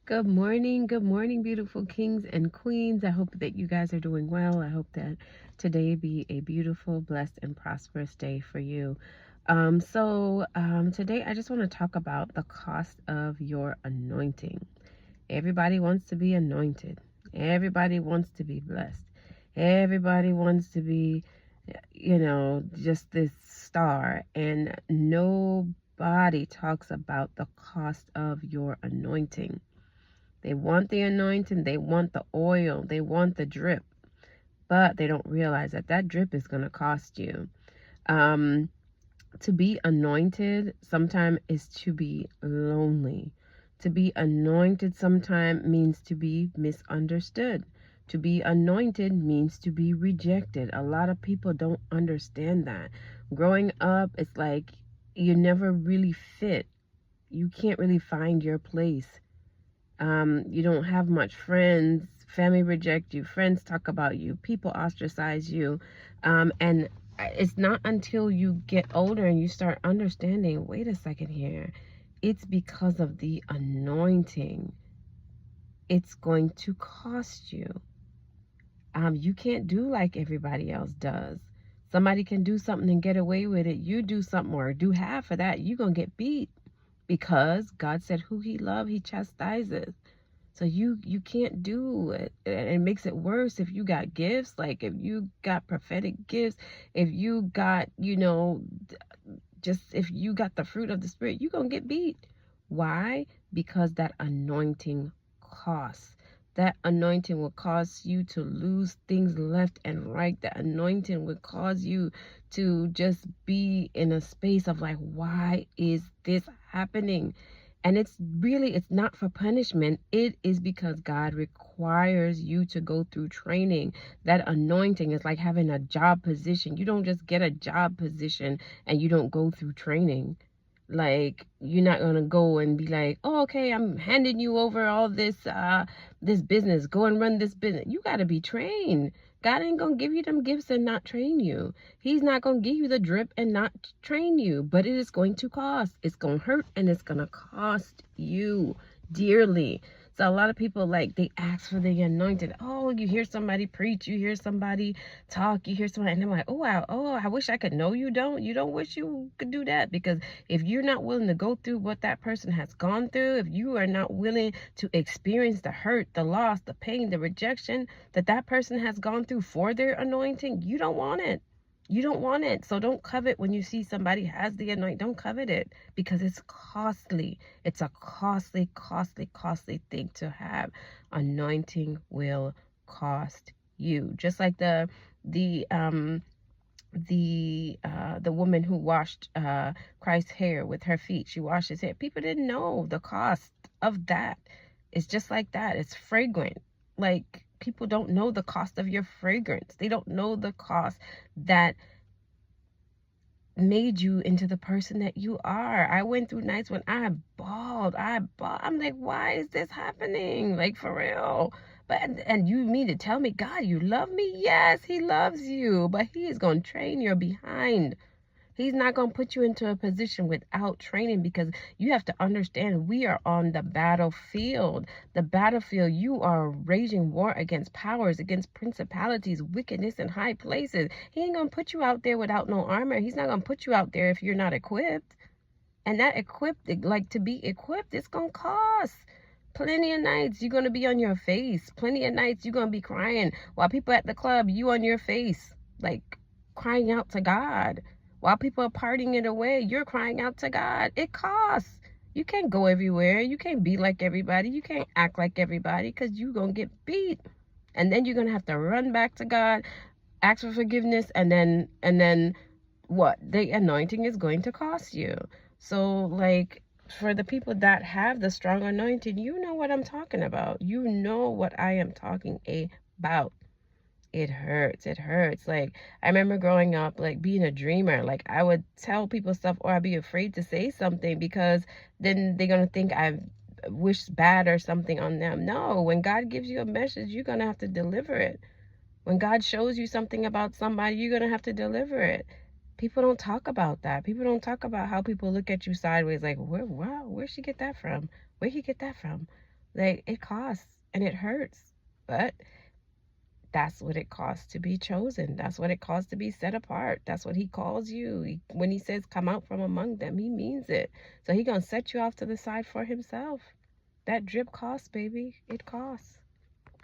Good morning, beautiful kings and queens. I hope that you guys are doing well. I hope that today be a beautiful, blessed, and prosperous day for you. Today I just want to talk about the cost of your anointing. Everybody wants to be anointed. Everybody wants to be blessed. Everybody wants to be, just this star, and nobody talks about the cost of your anointing. They want the anointing, they want the oil, they want the drip, but they don't realize that that drip is going to cost you. Um, to be anointed sometimes is to be lonely. To be anointed sometimes means to be misunderstood. To be anointed means to be rejected. A lot of people don't understand that. Growing up, it's like you never really fit. You can't really find your place. You don't have much friends. Family reject you. Friends talk about you. People ostracize you. And it's not until you get older and you start understanding, wait a second here, it's because of the anointing. It's going to cost you. You can't do like everybody else does. Somebody can do something and get away with it. You do something or do half of that, you're going to get beat, because God said who he loves, he chastises. So you can't do it. It makes it worse if you got gifts, like if you got prophetic gifts, if you got, just if you got the fruit of the spirit, you're going to get beat. Why? Because that anointing costs. That anointing will cause you to lose things left and right. That anointing will cause you to just be in a space of like, why is this happening? And it's not for punishment. It is because God requires you to go through training. That anointing is like having a job position. You don't just get a job position and you don't go through training. Like, you're not gonna go and be like, oh, okay, I'm handing you over all this business, go and run this business. You got to be trained. God ain't gonna give you them gifts and not train you. He's not gonna give you the drip and not train you, but it is going to cost. It's gonna hurt, and it's gonna cost you dearly. So a lot of people, like, they ask for the anointed. Oh, you hear somebody preach, you hear somebody talk, you hear somebody, and I'm like, I wish I could. No, you don't. You don't wish you could do that, because if you're not willing to go through what that person has gone through, if you are not willing to experience the hurt, the loss, the pain, the rejection that that person has gone through for their anointing, you don't want it. You don't want it. So don't covet when you see somebody has the anointing. Don't covet it, because it's costly. It's a costly, costly, costly thing to have. Anointing will cost you. Just like the the woman who washed Christ's hair with her feet. She washed his hair. People didn't know the cost of that. It's just like that. It's fragrant. Like, people don't know the cost of your fragrance. They don't know the cost that made you into the person that you are. I went through nights when I bawled. I'm like, why is this happening? Like, for real. But and you mean to tell me, God, you love me? Yes, he loves you, but he is going to train your behind. He's not going to put you into a position without training, because you have to understand, we are on the battlefield. The battlefield, you are raging war against powers, against principalities, wickedness in high places. He ain't going to put you out there without no armor. He's not going to put you out there if you're not equipped. And that equipped, like, to be equipped, it's going to cost. Plenty of nights you're going to be on your face. Plenty of nights you're going to be crying while people at the club, you on your face, like, crying out to God. While people are partying it away, you're crying out to God. It costs. You can't go everywhere. You can't be like everybody. You can't act like everybody, because you're going to get beat. And then you're going to have to run back to God, ask for forgiveness, and then what? The anointing is going to cost you. So, like, for the people that have the strong anointing, you know what I'm talking about. You know what I am talking about. It hurts. It hurts. Like, I remember growing up, like, being a dreamer. Like, I would tell people stuff, or I'd be afraid to say something, because then they're going to think I wish bad or something on them. No, when God gives you a message, you're going to have to deliver it. When God shows you something about somebody, you're going to have to deliver it. People don't talk about that. People don't talk about how people look at you sideways, like, wow, where'd she get that from? Where'd he get that from? Like, it costs and it hurts. But that's what it costs to be chosen. That's what it costs to be set apart. That's what he calls you. When he says, come out from among them, he means it. So he going to set you off to the side for himself. That drip costs, baby. It costs.